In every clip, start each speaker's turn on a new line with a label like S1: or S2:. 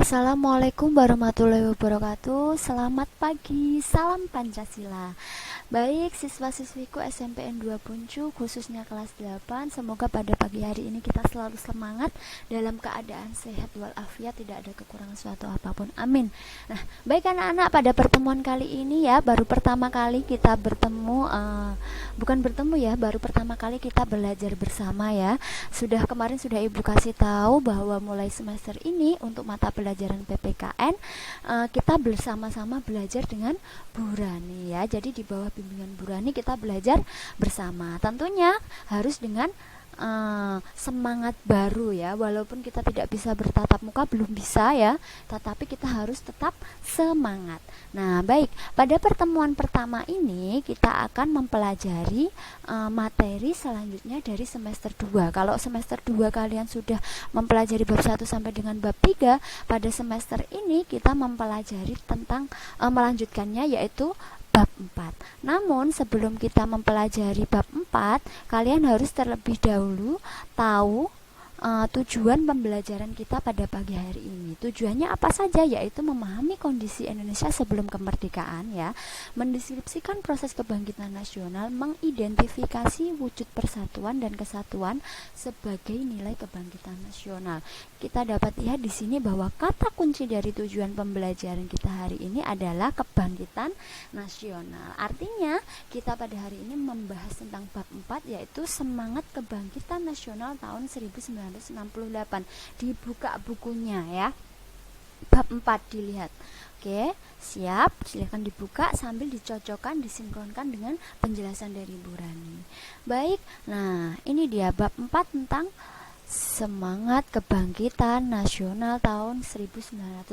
S1: Assalamualaikum warahmatullahi wabarakatuh. Selamat pagi, salam Pancasila. Baik, siswa-siswiku SMPN 2 Puncu, khususnya kelas 8, semoga pada pagi hari ini kita selalu semangat dalam keadaan sehat walafiat, tidak ada kekurangan suatu apapun. Amin. Nah, baik anak-anak, pada pertemuan kali ini ya, baru pertama kali kita bertemu, baru pertama kali kita belajar bersama ya. Kemarin sudah Ibu kasih tahu bahwa mulai semester ini untuk mata pelajaran PPKN kita bersama-sama belajar dengan Bu Rani ya. Jadi di bawah bimbingan Bu Rani kita belajar bersama. Tentunya harus dengan semangat baru ya, walaupun kita tidak bisa bertatap muka, belum bisa ya, tetapi kita harus tetap semangat. Nah baik, pada pertemuan pertama ini kita akan mempelajari materi selanjutnya dari semester 2. Kalau semester 2 kalian sudah mempelajari bab 1 sampai dengan bab 3, pada semester ini kita mempelajari tentang melanjutkannya, yaitu bab 4. Namun sebelum kita mempelajari bab 4, kalian harus terlebih dahulu tahu tujuan pembelajaran kita pada pagi hari ini. Tujuannya apa saja? Yaitu memahami kondisi Indonesia sebelum kemerdekaan ya, mendeskripsikan proses kebangkitan nasional, mengidentifikasi wujud persatuan dan kesatuan sebagai nilai kebangkitan nasional. Kita dapat lihat di sini bahwa kata kunci dari tujuan pembelajaran kita hari ini adalah kebangkitan nasional. Artinya kita pada hari ini membahas tentang bab 4, yaitu semangat kebangkitan nasional tahun 1968. Dibuka bukunya ya, bab 4 dilihat. Oke, siap, silakan dibuka sambil dicocokkan, disinkronkan dengan penjelasan dari Bu Rani. Baik, nah ini dia bab 4 tentang semangat kebangkitan nasional tahun 1908.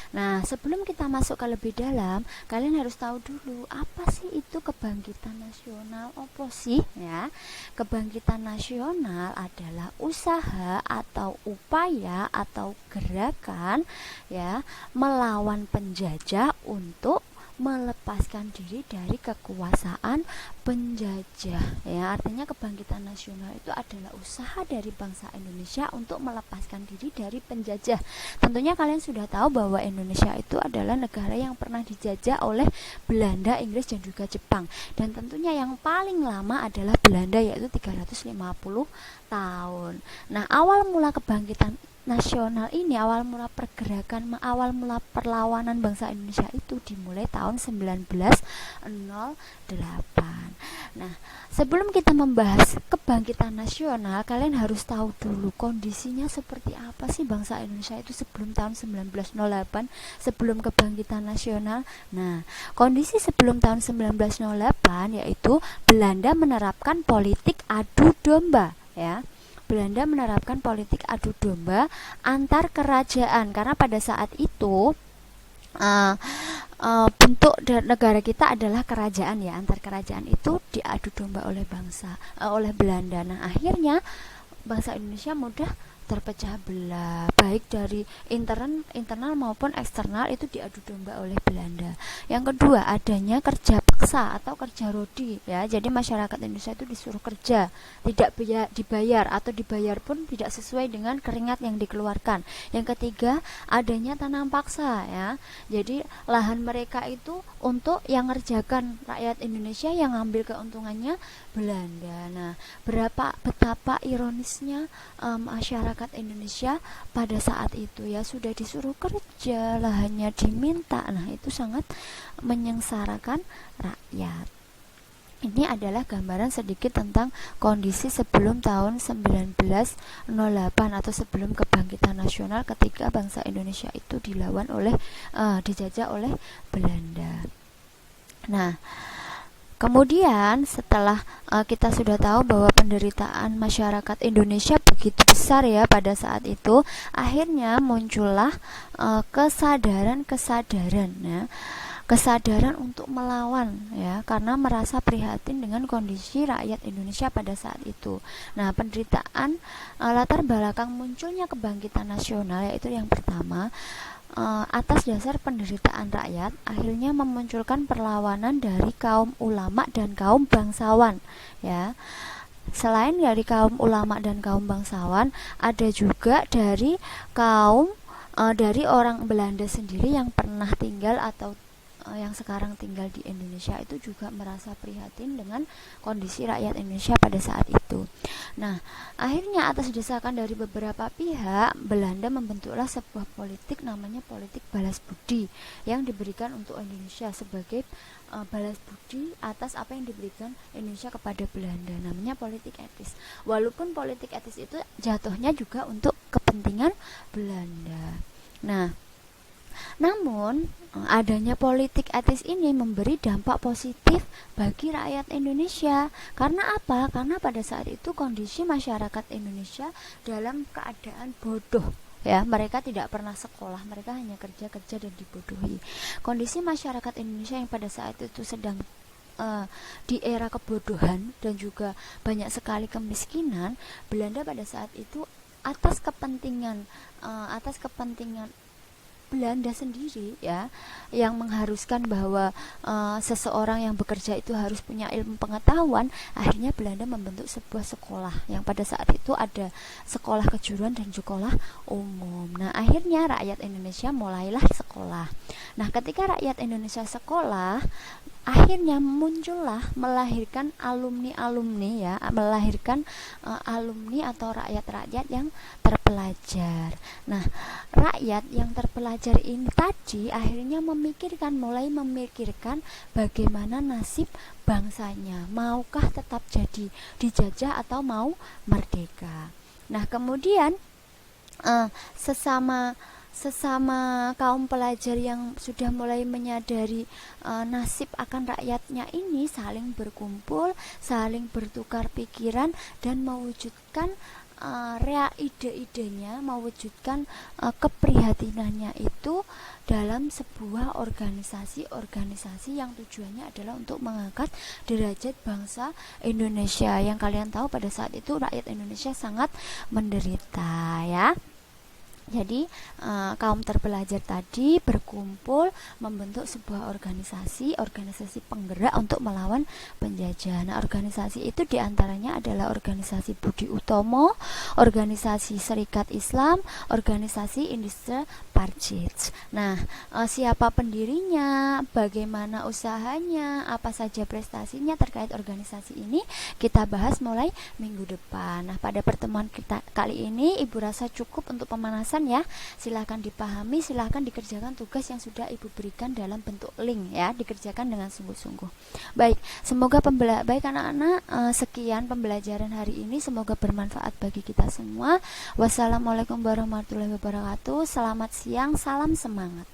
S1: Nah, sebelum kita masuk ke lebih dalam, kalian harus tahu dulu apa sih itu kebangkitan nasional. Apa sih ya? Kebangkitan nasional adalah usaha atau upaya atau gerakan ya melawan penjajah untuk melepaskan diri dari kekuasaan penjajah ya. Artinya kebangkitan nasional itu adalah usaha dari bangsa Indonesia untuk melepaskan diri dari penjajah. Tentunya kalian sudah tahu bahwa Indonesia itu adalah negara yang pernah dijajah oleh Belanda, Inggris dan juga Jepang. Dan tentunya yang paling lama adalah Belanda, yaitu 350 tahun. Nah, awal mula kebangkitan nasional ini, awal mula pergerakan, awal mula perlawanan bangsa Indonesia itu dimulai tahun 1908. Nah, sebelum kita membahas kebangkitan nasional, kalian harus tahu dulu kondisinya seperti apa sih bangsa Indonesia itu sebelum tahun 1908, sebelum kebangkitan nasional. Nah, kondisi sebelum tahun 1908 yaitu Belanda menerapkan politik adu domba ya. Belanda menerapkan politik adu domba antar kerajaan, karena pada saat itu bentuk negara kita adalah kerajaan ya, antar kerajaan itu diadu domba oleh oleh Belanda. Nah, akhirnya bangsa Indonesia mudah terpecah belah, baik dari internal maupun eksternal, itu diadu domba oleh Belanda. Yang kedua, adanya kerja paksa atau kerja rodi ya. Jadi masyarakat Indonesia itu disuruh kerja, tidak dibayar atau dibayar pun tidak sesuai dengan keringat yang dikeluarkan. Yang ketiga, adanya tanam paksa ya. Jadi lahan mereka itu untuk yang ngerjakan rakyat Indonesia, yang ngambil keuntungannya Belanda. Nah, betapa ironisnya masyarakat Indonesia pada saat itu ya, sudah disuruh kerja, lahannya diminta. Nah, itu sangat menyengsarakan rakyat. Ini adalah gambaran sedikit tentang kondisi sebelum tahun 1908 atau sebelum kebangkitan nasional, ketika bangsa Indonesia itu dijajah oleh Belanda. Nah, kemudian setelah kita sudah tahu bahwa penderitaan masyarakat Indonesia begitu besar ya pada saat itu, akhirnya muncullah kesadaran ya, kesadaran untuk melawan ya, karena merasa prihatin dengan kondisi rakyat Indonesia pada saat itu. Nah, penderitaan latar belakang munculnya kebangkitan nasional yaitu yang pertama, atas dasar penderitaan rakyat, akhirnya memunculkan perlawanan dari kaum ulama dan kaum bangsawan ya. Selain dari kaum ulama dan kaum bangsawan, ada juga dari kaum dari orang Belanda sendiri yang pernah tinggal atau yang sekarang tinggal di Indonesia itu juga merasa prihatin dengan kondisi rakyat Indonesia pada saat itu. Nah, akhirnya atas desakan dari beberapa pihak, Belanda membentuklah sebuah politik namanya politik balas budi yang diberikan untuk Indonesia sebagai balas budi atas apa yang diberikan Indonesia kepada Belanda, namanya politik etis. Walaupun politik etis itu jatuhnya juga untuk kepentingan Belanda. Nah, namun adanya politik etis ini memberi dampak positif bagi rakyat Indonesia. Karena apa? Karena pada saat itu kondisi masyarakat Indonesia dalam keadaan bodoh. Ya, mereka tidak pernah sekolah, mereka hanya kerja-kerja dan dibodohi. Kondisi masyarakat Indonesia yang pada saat itu sedang di era kebodohan dan juga banyak sekali kemiskinan, Belanda pada saat itu atas kepentingan Belanda sendiri ya, yang mengharuskan bahwa seseorang yang bekerja itu harus punya ilmu pengetahuan. Akhirnya Belanda membentuk sebuah sekolah yang pada saat itu ada sekolah kejuruan dan sekolah umum. Nah, akhirnya rakyat Indonesia mulailah sekolah. Nah, ketika rakyat Indonesia sekolah, akhirnya muncullah melahirkan alumni-alumni ya, melahirkan alumni atau rakyat-rakyat yang terpelajar. Nah, rakyat yang terpelajar ini tadi akhirnya mulai memikirkan bagaimana nasib bangsanya, maukah tetap jadi dijajah atau mau merdeka. Nah, kemudian sesama kaum pelajar yang sudah mulai menyadari nasib akan rakyatnya ini saling berkumpul, saling bertukar pikiran dan mewujudkan ide-idenya, mewujudkan keprihatinannya itu dalam sebuah organisasi yang tujuannya adalah untuk mengangkat derajat bangsa Indonesia. Yang kalian tahu pada saat itu rakyat Indonesia sangat menderita ya. Jadi kaum terpelajar tadi berkumpul membentuk sebuah organisasi penggerak untuk melawan penjajah. Nah, organisasi itu diantaranya adalah organisasi Budi Utomo, organisasi Serikat Islam, organisasi Industri Parjits. Nah, siapa pendirinya, bagaimana usahanya, apa saja prestasinya terkait organisasi ini kita bahas mulai minggu depan. Nah, pada pertemuan kita kali ini Ibu rasa cukup untuk pemanasan ya. Silahkan dipahami, silahkan dikerjakan tugas yang sudah Ibu berikan dalam bentuk link ya, dikerjakan dengan sungguh-sungguh. Baik, semoga baik anak-anak, sekian pembelajaran hari ini, semoga bermanfaat bagi kita semua. Wassalamualaikum warahmatullahi wabarakatuh. Selamat siang, salam semangat.